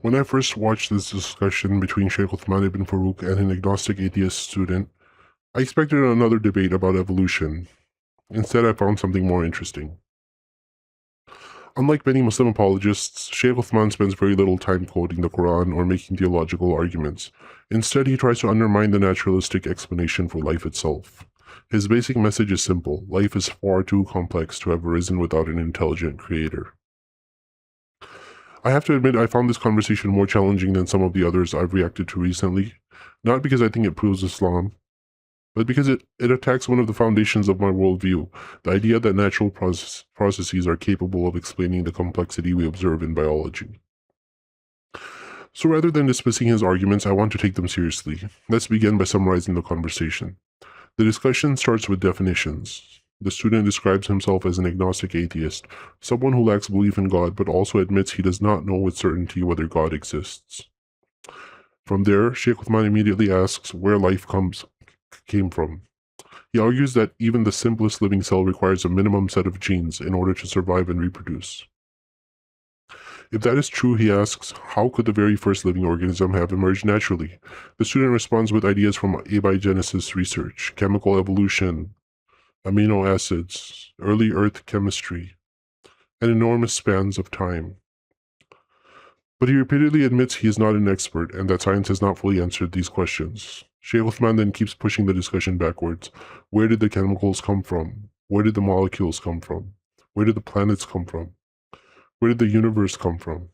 When I first watched this discussion between Sheikh Uthman ibn Farooq and an agnostic atheist student, I expected another debate about evolution. Instead, I found something more interesting. Unlike many Muslim apologists, Sheikh Uthman spends very little time quoting the Quran or making theological arguments. Instead, he tries to undermine the naturalistic explanation for life itself. His basic message is simple: life is far too complex to have arisen without an intelligent creator. I have to admit I found this conversation more challenging than some of the others I've reacted to recently, not because I think it proves Islam, but because it attacks one of the foundations of my worldview, the idea that natural processes are capable of explaining the complexity we observe in biology. So rather than dismissing his arguments, I want to take them seriously. Let's begin by summarizing the conversation. The discussion starts with definitions. The student describes himself as an agnostic atheist, someone who lacks belief in God but also admits he does not know with certainty whether God exists. From there, Sheikh Uthman immediately asks where life came from. He argues that even the simplest living cell requires a minimum set of genes in order to survive and reproduce. If that is true, he asks, how could the very first living organism have emerged naturally? The student responds with ideas from abiogenesis research, chemical evolution, amino acids, early earth chemistry, and enormous spans of time. But he repeatedly admits he is not an expert and that science has not fully answered these questions. Sheikh Uthman then keeps pushing the discussion backwards. Where did the chemicals come from? Where did the molecules come from? Where did the planets come from? Where did the universe come from?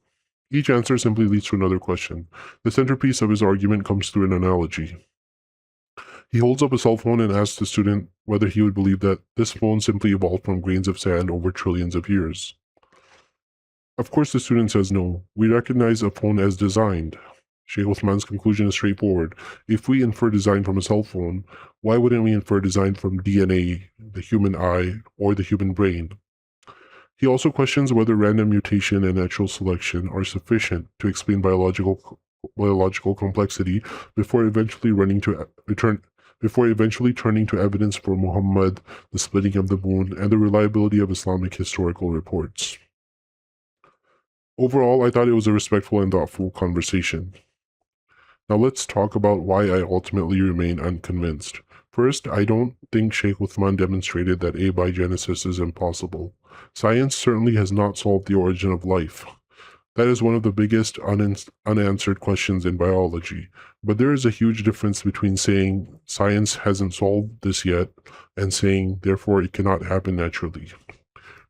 Each answer simply leads to another question. The centerpiece of his argument comes through an analogy. He holds up a cell phone and asks the student whether he would believe that this phone simply evolved from grains of sand over trillions of years. Of course, the student says no. We recognize a phone as designed. Sheikh Uthman's conclusion is straightforward. If we infer design from a cell phone, why wouldn't we infer design from DNA, the human eye, or the human brain? He also questions whether random mutation and natural selection are sufficient to explain biological complexity before eventually turning to evidence for Muhammad, the splitting of the moon, and the reliability of Islamic historical reports. Overall, I thought it was a respectful and thoughtful conversation. Now let's talk about why I ultimately remain unconvinced. First, I don't think Sheikh Uthman demonstrated that abiogenesis is impossible. Science certainly has not solved the origin of life. That is one of the biggest unanswered questions in biology. But there is a huge difference between saying science hasn't solved this yet and saying therefore it cannot happen naturally.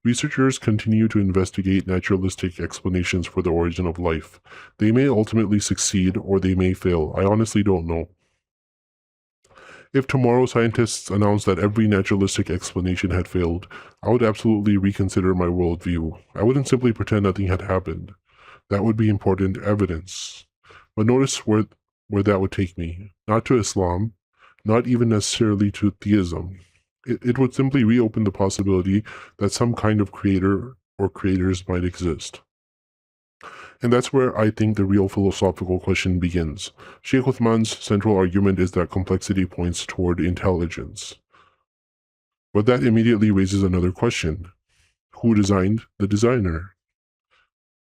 Researchers continue to investigate naturalistic explanations for the origin of life. They may ultimately succeed or they may fail. I honestly don't know. If tomorrow scientists announced that every naturalistic explanation had failed, I would absolutely reconsider my worldview. I wouldn't simply pretend nothing had happened. That would be important evidence. But notice where that would take me. Not to Islam, not even necessarily to theism. It would simply reopen the possibility that some kind of creator or creators might exist. And that's where I think the real philosophical question begins. Sheikh Uthman's central argument is that complexity points toward intelligence. But that immediately raises another question. Who designed the designer?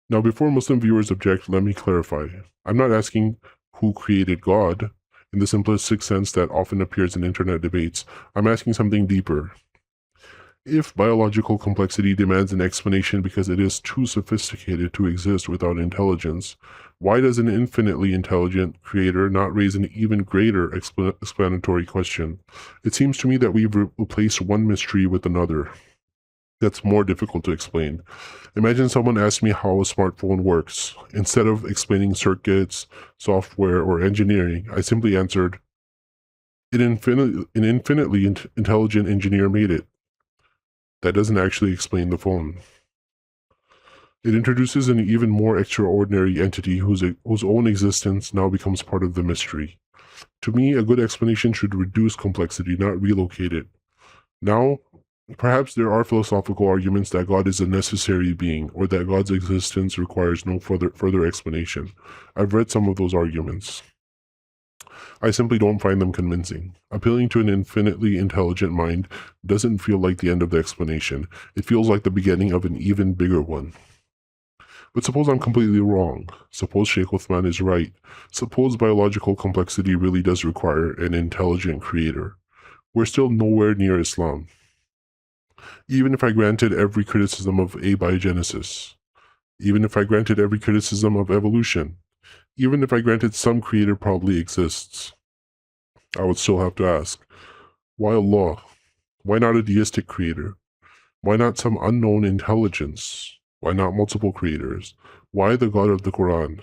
Now, before Muslim viewers object, let me clarify. I'm not asking who created God, in the simplistic sense that often appears in internet debates. I'm asking something deeper. If biological complexity demands an explanation because it is too sophisticated to exist without intelligence, why does an infinitely intelligent creator not raise an even greater explanatory question? It seems to me that we've replaced one mystery with another that's more difficult to explain. Imagine someone asked me how a smartphone works. Instead of explaining circuits, software, or engineering, I simply answered, an infinitely intelligent engineer made it. That doesn't actually explain the phone. It introduces an even more extraordinary entity whose own existence now becomes part of the mystery. To me, a good explanation should reduce complexity, not relocate it. Now, perhaps there are philosophical arguments that God is a necessary being, or that God's existence requires no further explanation. I've read some of those arguments. I simply don't find them convincing. Appealing to an infinitely intelligent mind doesn't feel like the end of the explanation. It feels like the beginning of an even bigger one. But suppose I'm completely wrong. Suppose Sheikh Uthman is right. Suppose biological complexity really does require an intelligent creator. We're still nowhere near Islam. Even if I granted every criticism of abiogenesis, even if I granted every criticism of evolution, even if I granted some creator probably exists, I would still have to ask, why Allah? Why not a deistic creator? Why not some unknown intelligence? Why not multiple creators? Why the God of the Quran?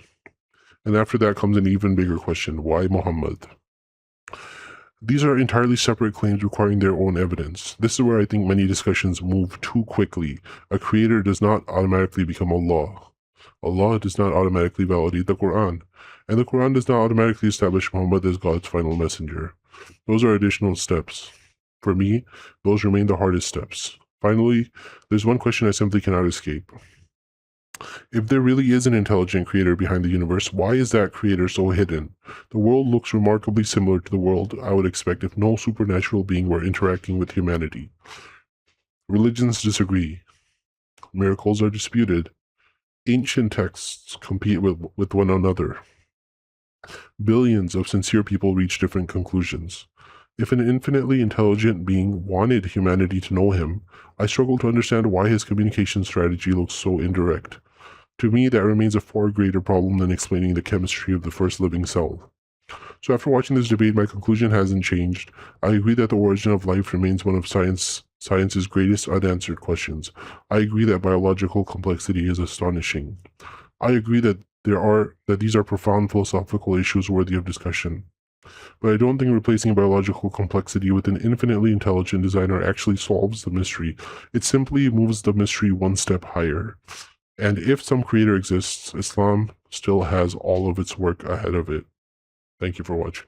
And after that comes an even bigger question, why Muhammad? These are entirely separate claims requiring their own evidence. This is where I think many discussions move too quickly. A creator does not automatically become Allah. Allah does not automatically validate the Quran. And the Quran does not automatically establish Muhammad as God's final messenger. Those are additional steps. For me, those remain the hardest steps. Finally, there's one question I simply cannot escape. If there really is an intelligent creator behind the universe, why is that creator so hidden? The world looks remarkably similar to the world I would expect if no supernatural being were interacting with humanity. Religions disagree. Miracles are disputed. Ancient texts compete with one another. Billions of sincere people reach different conclusions. If an infinitely intelligent being wanted humanity to know him, I struggle to understand why his communication strategy looks so indirect. To me, that remains a far greater problem than explaining the chemistry of the first living cell. So after watching this debate, my conclusion hasn't changed. I agree that the origin of life remains one of science's greatest unanswered questions. I agree that biological complexity is astonishing. I agree that these are profound philosophical issues worthy of discussion. But I don't think replacing biological complexity with an infinitely intelligent designer actually solves the mystery. It simply moves the mystery one step higher. And if some creator exists, Islam still has all of its work ahead of it. Thank you for watching.